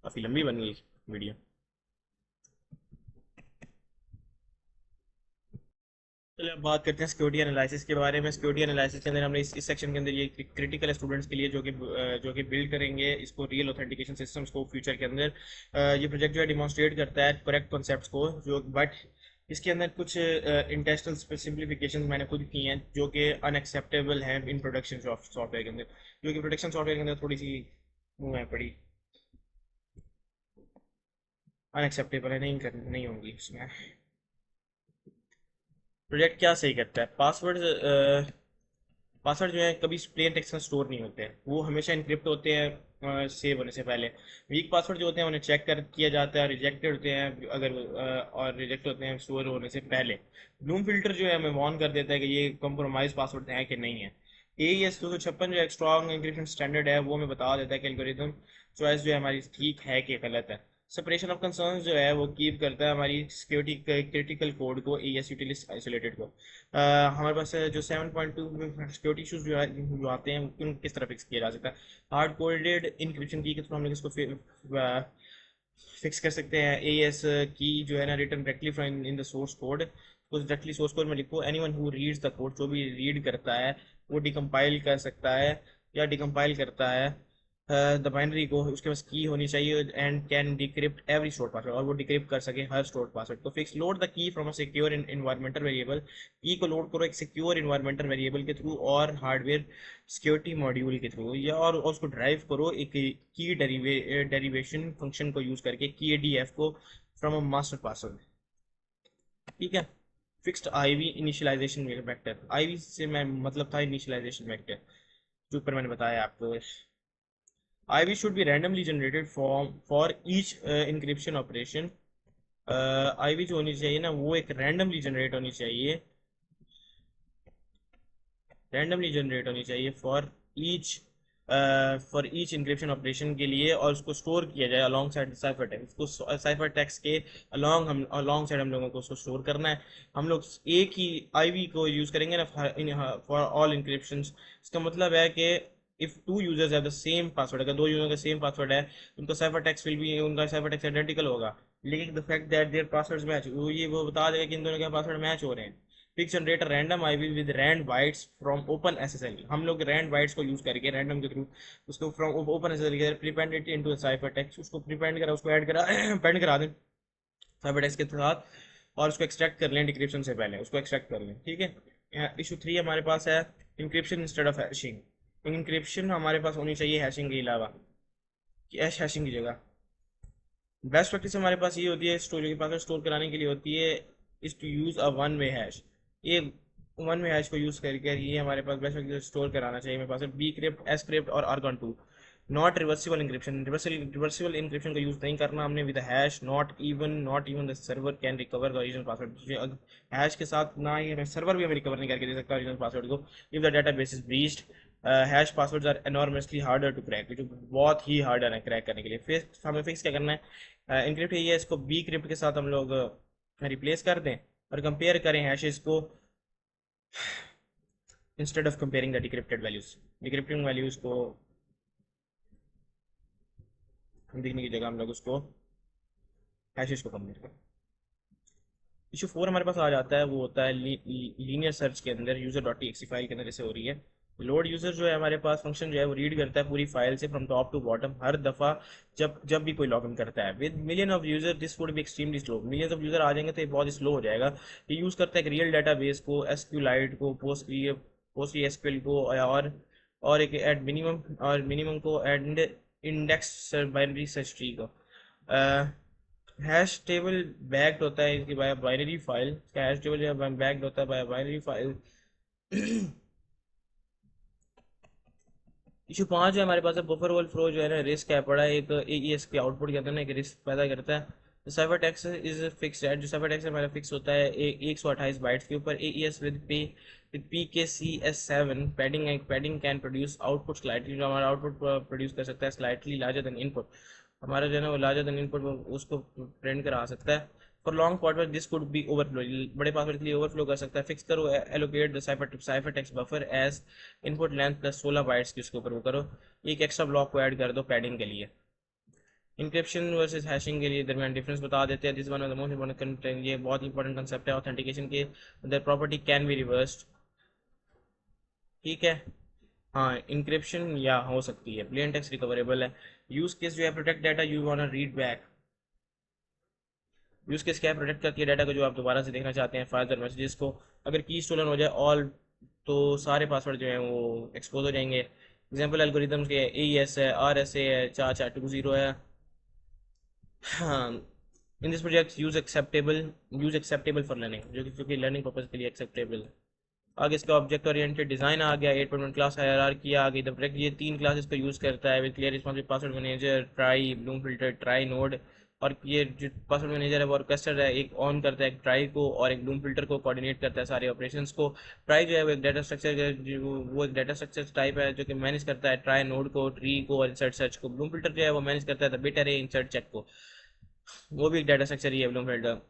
काफ़ी लंबी बन गई वीडियो। चलिए अब बात करते हैं सिक्योरिटी एनालिसिस के बारे में। सिक्योरिटी एनालिसिस के अंदर हमने इस सेक्शन के अंदर ये क्रिटिकल स्टूडेंट्स के लिए जो कि बिल्ड करेंगे इसको रियल ऑथेंटिकेशन सिस्टम्स को फ्यूचर के अंदर। ये प्रोजेक्ट जो है डिमॉन्स्ट्रेट करता है करेक्ट कॉन्सेप्ट्स को, जो बट इसके अंदर कुछ इंटेंशनल सिंप्लीफिकेशन मैंने खुद की हैं जो कि अनएक्सेप्टेबल हैं इन प्रोडक्शन सॉफ्टवेयर के अंदर, जो कि प्रोडक्शन सॉफ्टवेयर के अंदर थोड़ी सी वो है पड़ी अनएक्सेप्टेबल है, नहीं होंगी उसमें। प्रोजेक्ट क्या सही करता है, पासवर्ड जो है कभी प्लेन टेक्स्ट में स्टोर नहीं होते हैं, वो हमेशा इनक्रिप्ट होते हैं सेव होने से पहले। वीक पासवर्ड जो होते हैं उन्हें चेक कर किया जाता है, रिजेक्टेड होते हैं अगर और रिजेक्ट होते हैं स्टोर होने से पहले। ब्लूम फिल्टर जो है हमें वार्न कर देता है कि ये कंप्रोमाइज पासवर्ड है कि नहीं है। AES 256 जो एक स्ट्रॉन्ग इंक्रिप्शन स्टैंडर्ड है वो हमें बता देता है कि एल्गोरिथम चॉइस जो है हमारी ठीक है कि गलत है। सेपरेशन ऑफ कंसर्न्स जो है वो कीप करता है हमारी सिक्योरिटी क्रिटिकल कोड को, AES यूटिलिस्ट आइसोलेटेड को। हमारे पास जो 7.2 में सिक्योरिटी इशूज जो आते हैं उनको किस तरह फिक्स किया जा सकता है। हार्ड कोडेड इंक्रिप्शन की के थ्रू हम लोग इसको फिक्स कर सकते हैं। AES की जो है ना return directly from in the source code, तो डायरेक्टली सोर्स कोड में लिखो anyone who reads the code, जो भी रीड करता है वो डिकम्पाइल कर सकता है या डिकम्पाइल करता है द बाइनरी को, उसके पास की होनी चाहिए and can decrypt every stored password, और वो डिक्रिप्ट कर सके हर स्टोर्ड पासवर्ड। तो fix load the key from a secure environmental variable. की को लोड करो एक सिक्योर इन्वायरमेंटल वेरिएबल के थ्रू और हार्डवेयर सिक्योरिटी मॉड्यूल के थ्रू, या और उसको ड्राइव करो एक की डेरिवेशन फंक्शन को यूज करके, की ADF को फ्रॉम अ मास्टर पासवर्ड। ठीक है, fixed IV initialization vector. IV से मैं मतलब था इनिशियलाइजेशन वेक्टर जो ऊपर मैंने बताया आपको। IV should be randomly generated for each encryption operation। IV जो होनी चाहिए ना वो एक रैंडमली जनरेट होनी चाहिए फॉर ईच इंक्रिप्शन ऑपरेशन के लिए, और उसको स्टोर किया जाए अलॉन्ग साइड साइफर टेक्स्ट। उसको साइफर टेक्स्ट के अलॉन्ग साइड हम लोगों को उसको स्टोर करना है। हम लोग एक ही आईवी को यूज़ करेंगे ना फॉर ऑल इंक्रिप्शन। इसका मतलब है कि if two users have the same password, अगर दो यूजर का सेम पासवर्ड है उनका साइफर टेक्स्ट आइडेंटिकल होगा, लेकिन the fact that their passwords match, वो बता देगा कि इन दोनों के पासवर्ड मैच हो रहे हैं। Pick generator random IV with rand bytes from open SSL. हम लोग रैंड बाइट्स को यूज करके रैंडम के थ्रू उसको फ्रॉम ओपन एसएसएल के prepend it into cipher text, उसको प्रीपेंड करा, उसको ऐड करा पेंड करा दें साइफर टेक्स्ट के साथ, और उसको एक्सट्रैक्ट कर लें डिक्रिप्शन से पहले, उसको एक्सट्रैक्ट कर लें। ठीक है, इशू 3 हमारे पास है encryption instead of hashing. Encryption हमारे पास होनी चाहिए हैशिंग के अलावा, कि हैशिंग की जगह। बेस्ट प्रैक्टिस हमारे पास ये होती है स्टोर के पास स्टोर कराने के लिए होती है, is to use a one way hash. ये वन वे हैश को यूज़ करके ये हमारे पास बेस्ट प्रैक्टिस स्टोर कराना चाहिए मेरे पास बी क्रिप्ट, एस क्रिप्ट और argon two. Not reversible encryption, reversible encryption का यूज़ नहीं करना हमने with hash, not even the server can recover the original password. Hash के साथ ना ही सर्वर भी हमें रिकवर नहीं करके दे सकता ओरिजिनल पासवर्ड को if the database is breached. Hash passwords are enormously harder to crack, जो बहुत ही हार्डर है क्रैक करने के लिए। फिक्स हमें फिक्स क्या करना है, इनक्रिप्ट है ये, इसको बी क्रिप्ट के साथ हम लोग रिप्लेस कर दें और कंपेयर करें हैशेस को instead of comparing the decrypted values. Decrypting values को दिखने की जगह हम लोग उसको हैशेस को कंपेयर करें। इशू 4 हमारे पास आ जाता है, वो होता है लीनियर सर्च के अंदर user dot txt file के अंदर जैसे हो रही है। लोड यूजर जो है हमारे पास फंक्शन जो है वो रीड करता है पूरी फाइल से फ्रॉम टॉप टू बॉटम हर दफा जब जब भी कोई लॉगिन करता है। With million of user this would be extremely slow. Millions of user आ जाएंगे तो ये बहुत स्लो हो जाएगा। ये यूज करता है एक रियल डाटाबेस को, एसक्यूलाइट को, पोस्ट एसक्यूएल को, और एक एट मिनिमम और मिनिमम को and index binary search tree को। हैश टेबल बैक्ड होता है इसकी बाय बाइनरी फाइल। इसका हैश टेबल जो है बैक्ड होता है बाय बाइनरी फाइल। इशू 5 है हमारे पास है बफर ओवरफ्लो जो है ना रिस्क है पड़ा है एक एईएस के आउटपुट के अंदर ना एक रिस्क पैदा करता है। साइफर टेक्स्ट इज फिक्स है, जो साइफर टेक्स्ट हमारा फिक्स होता है 128 बाइट्स के ऊपर। AES with P K C S seven padding can produce output slightly, जो हमारा आउटपुट प्रोड्यूस कर सकता है स्लाइटली लार्जर देन इनपुट। हमारा जो है ना वो लार्जर देन इनपुट उसको प्रिंट करा सकता है। For long password this could be overflow, बड़े पासवर्ड के लिए ओवरफ्लो कर सकता है। फिक्स करो allocate the cipher text buffer as input length plus 16 bytes की, उसके ऊपर वो करो। एक एक्स्ट्रा ब्लॉक को ऐड कर दो पैडिंग के लिए। इंक्रिप्शन वर्सेस हैशिंग के लिए दरमियान डिफरेंस बता देते हैं। This one of the most important, ये बहुत इंपॉर्टेंट कंसेप्ट है ऑथेंटिकेशन के। The property can be reversed, ठीक है। हाँ इंक्रिप्शन या हो सकती है, प्लेन टेक्स्ट रिकवरेबल है। यूज केस जो है protect data you want read back. Use case क्या है, प्रोटेक्ट करती है डाटा को जो आप दोबारा से देखना चाहते हैं फाइल्स और मैसेजेस को। अगर की स्टोलन हो जाए ऑल, तो सारे पासवर्ड जो हैं वो एक्सपोज हो जाएंगे। एग्जाम्पल एल्गोरिदम्स के ए एस है, आर एस ए है, 4420 है। हाँ इन this project use acceptable for learning, जो कि लर्निंग पर्पज के लिए एक्सेप्टेबल। आगे इसका ऑब्जेक्ट ओरिएंटेड डिजाइन आ गया, 8.1 क्लास हायरार्की आ गई। द प्रोजेक्ट ये 3 क्लासेस का यूज करता है with clear responsive password manager, try, Bloom filter, try node. और ये जो पासवर्ड मैनेजर है वो ऑर्केस्ट्रेटर है, एक ऑन करता है एक ट्राई को और एक ब्लूम फिल्टर को कोऑर्डिनेट करता है सारे ऑपरेशंस को। ट्राई जो है वो एक डाटा स्ट्रक्चर, वो एक डाटा स्ट्रक्चर टाइप है जो कि मैनेज करता है ट्राई नोड को, ट्री को और इंसर्ट सर्च को। ब्लूम फिल्टर जो है वो मैनेज करता है द बिट अरे इंसर्ट चेक को, वो भी एक डाटा स्ट्रक्चर ही है ब्लूम फिल्टर।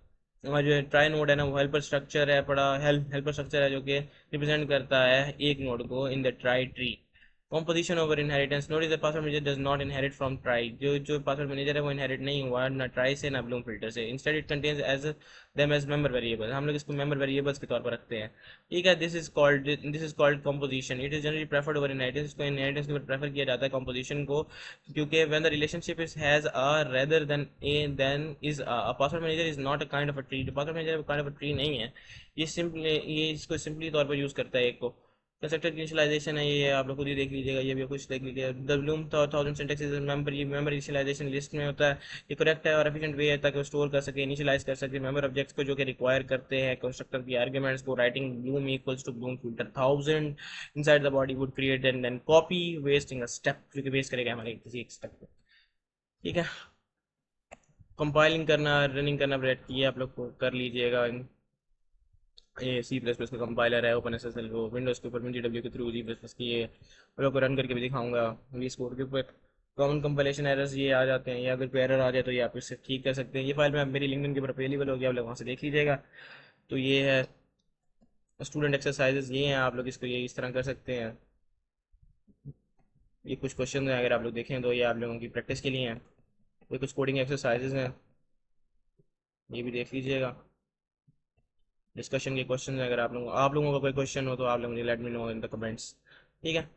हमारा जो ट्राई नोड है ना वो हेल्पर स्ट्रक्चर है पड़ा, हेल्पर स्ट्रक्चर है जो कि रिप्रेजेंट करता है एक नोड को in the trie tree. Composition over inheritance, note is the password manager does not inherit from trie. जो पासवर्ड मैनेजर है वो इनहेरिट नहीं हुआ ना ट्राई से ना ब्लूम फिल्टर से। Instead it contains as them as member variable, हम लोग इसको मेंबर वेरिएबल्स के तौर पर रखते हैं, ठीक है। This is called composition. It is generally preferred over inheritance, इसको इनहेरिटेंस के ऊपर प्रेफर किया जाता है कॉम्पोजिशन को, क्योंकि when the relationship is has a rather than a then is a password manager is not a kind of a tree. Password manager kind of a tree नहीं है, ये इसको सिंपली तौर पर यूज करता है एक को। कंस्ट्रक्टर की इनिशियलाइजेशन है, ये आप लोग खुद ही देख लीजिएगा, ये भी कुछ देख लीजिएगा। The bloom 1000 syntax is member, ये मेंबर इनिशियलाइजेशन लिस्ट में होता है। ये करेक्ट है और एफिशिएंट वे है ताकि वो स्टोर कर सके, इनिशियलाइज कर सके मेंबर ऑब्जेक्ट्स को जो कि रिक्वायर करते हैं कंस्ट्रक्टर की आर्गुमेंट्स को। Writing bloom equals to bloom filter 1000 inside the body would create and then copy wasting a step, जो कि वेस्ट करेगा हमारे किसी एक स्टेप को, ठीक है। कंपाइलिंग करना, रनिंग करना, ब्रेड ये आप लोग को कर लीजिएगा। ये सी प्लस प्लस का कंपाइलर है, ओपन एस एस एल वो विंडोज़ के ऊपर WinGW के थ्रू जी प्लस प्लस की ये मैं लोग को रन करके भी दिखाऊंगा। वी कोड के ऊपर कॉमन कंपाइलेशन एरर्स ये आ जाते हैं, या अगर कोई एरर आ जाए तो ये आप इससे ठीक कर सकते हैं। ये फाइल में मेरी लिंक्डइन के ऊपर अवेलेबल होगी, आप लोग वहाँ से देख लीजिएगा। तो ये है स्टूडेंट एक्सरसाइजेज, ये हैं, आप लोग इसको ये इस तरह कर सकते हैं। ये कुछ क्वेश्चन हैं, अगर आप लोग देखें तो ये आप लोगों की प्रैक्टिस के लिए हैं। ये कुछ कोडिंग एक्सरसाइजेज हैं, ये भी देख लीजिएगा। डिस्कशन के क्वेश्चन अगर आप लोगों का कोई क्वेश्चन हो तो आप लोग मुझे let me know in the comments, ठीक है।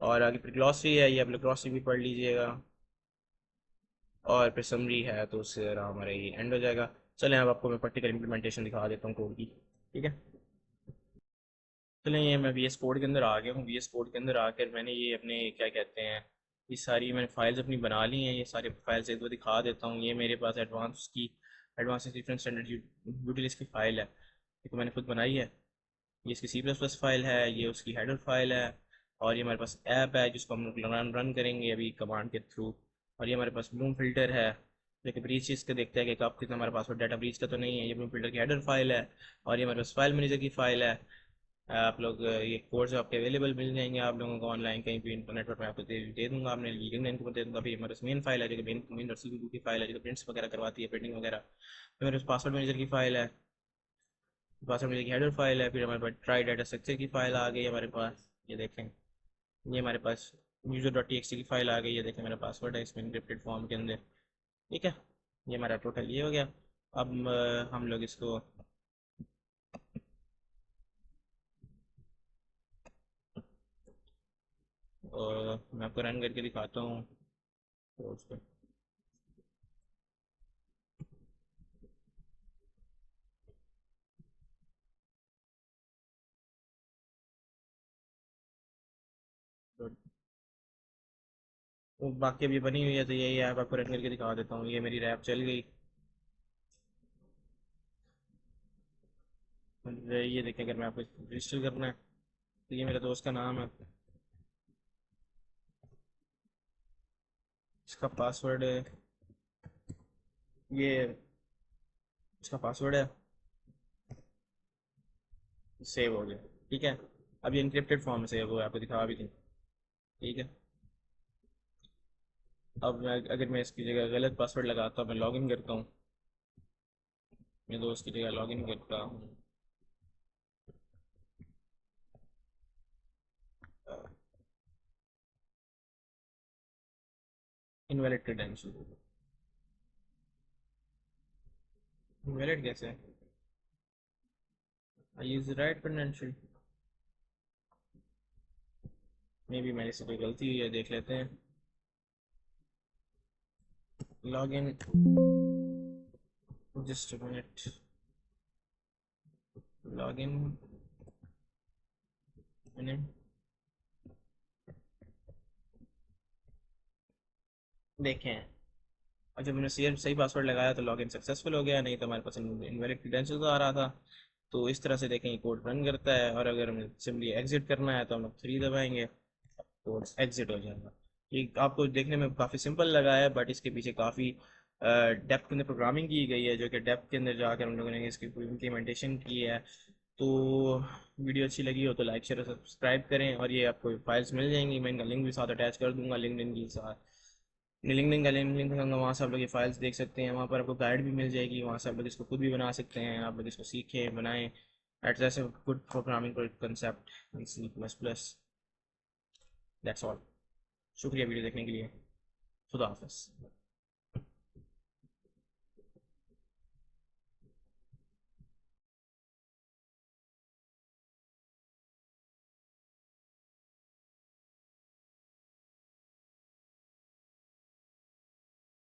और आगे फिर ग्लॉसरी है, ये आप लोग ग्लॉसरी भी पढ़ लीजिएगा। और फिर समरी है तो उससे हमारा ये एंड हो जाएगा। चलें अब आपको मैं प्रैक्टिकल इंप्लीमेंटेशन दिखा देता हूँ कोड की, ठीक है। चलें ये मैं वी एस कोड के अंदर आ गया हूँ। वी एस कोड के अंदर आकर मैंने ये अपने क्या कहते हैं ये सारी मैंने फाइल्स अपनी बना ली हैं, ये सारी फाइल्स एक दो दिखा देता हूँ। ये मेरे पास एडवांस डिफरेंट स्टैंडर्ड यूटिलिटीज की फ़ाइल है, ये तो मैंने खुद बनाई है। ये इसकी सी प्लस प्लस फाइल है, ये उसकी हेडर फाइल है। और ये हमारे पास ऐप है जिसको हम लोग रन करेंगे अभी कमांड के थ्रू। और ये हमारे पास ब्लूम फिल्टर है, लेकिन ब्रीच इसका देखते हैं कि कब कितना हमारे पासवर्ड डाटा ब्रीच का तो नहीं है। ये ब्लूम फिल्टर की हेडर फाइल है। और ये हमारे पास फाइल मैनेजर की फ़ाइल है। आप लोग ये कोर्स आपके अवेलेबल मिल जाएंगे आप लोगों को ऑनलाइन कहीं भी इंटरनेट पर। मैं आपको दे दूंगा, आपने लिंक को दे दूंगा। अभी हमारे पास मेन फाइल है जो कि मेन और सी की फाइल है जो प्रिंट्स वगैरह करवाती है, प्रिंटिंग वगैरह। फिर मेरे पास पासवर्ड मैनेजर की फ़ाइल है, पासवर्ड मैनेजर की हेडर फाइल है। फिर हमारे पास ट्राई डाटा स्ट्रक्चर की फ़ाइल आ गई है हमारे पास, ये देखें। ये हमारे पास user dot T X T की फ़ाइल आ गई है, देखें मेरा पासवर्ड है इसमें इनक्रिप्टेड फॉर्म के अंदर। ठीक है, ये हमारा टोटल ये हो गया। अब हम लोग इसको मैं आपको रन करके दिखाता हूँ कोर्स पे। तो बाकी अभी बनी हुई है, तो यही ऐप आपको रन करके दिखा देता हूँ। ये मेरी रैप चल गई। ये देखिए, अगर मैं आपको रजिस्टर करना है तो ये मेरे दोस्त का नाम है, इसका पासवर्ड ये इसका पासवर्ड है, सेव हो गया। ठीक है, अब ये इनक्रिप्टेड फॉर्म में सेव हुआ है, आपको दिखा भी दूँ। ठीक है, अब अगर मैं इसकी जगह गलत पासवर्ड लगाता हूँ, मैं लॉगिन करता हूँ, मेरे दोस्त की जगह लॉगिन करता हूँ। इनवैलिड क्रेडेंशियल, इनवैलिड कैसे? I use right credential, maybe मेरे से कोई गलती हुई है, देख लेते हैं। Login, just a minute, login मैंने देखें। और जब मैंने सही पासवर्ड लगाया तो लॉगिन सक्सेसफुल हो गया, नहीं तो हमारे पास इनवैलिड क्रेडेंशियल्स आ रहा था। तो इस तरह से देखें ये कोड रन करता है। और अगर हमें सिंपली एग्जिट करना है तो हम लोग 3 दबाएंगे, कोड एग्जिट हो जाएगा। ये आपको देखने में काफ़ी सिंपल लगा है, बट इसके पीछे काफ़ी डेप्थ के अंदर प्रोग्रामिंग की गई है, जो कि डेप्थ के अंदर जाकर हम लोगों ने इसकी इम्प्लीमेंटेशन की है। तो वीडियो अच्छी लगी हो तो लाइक शेयर और सब्सक्राइब करें। और ये आपको फाइल्स मिल जाएंगी, मैं इनका लिंक भी साथ अटैच कर दूंगा लिंक्डइन के साथ। लिंक्डइन का लिंक दूंगा, वहाँ से आप लोग ये फाइल्स देख सकते हैं। वहाँ पर आपको गाइड भी मिल जाएगी, वहाँ से आप लोग इसको खुद भी बना सकते हैं, आप लोग इसको सीखें बनाएं। एट जैसे good programming concept in C plus plus. That's all. शुक्रिया वीडियो देखने के लिए। खुदा हाफिज़।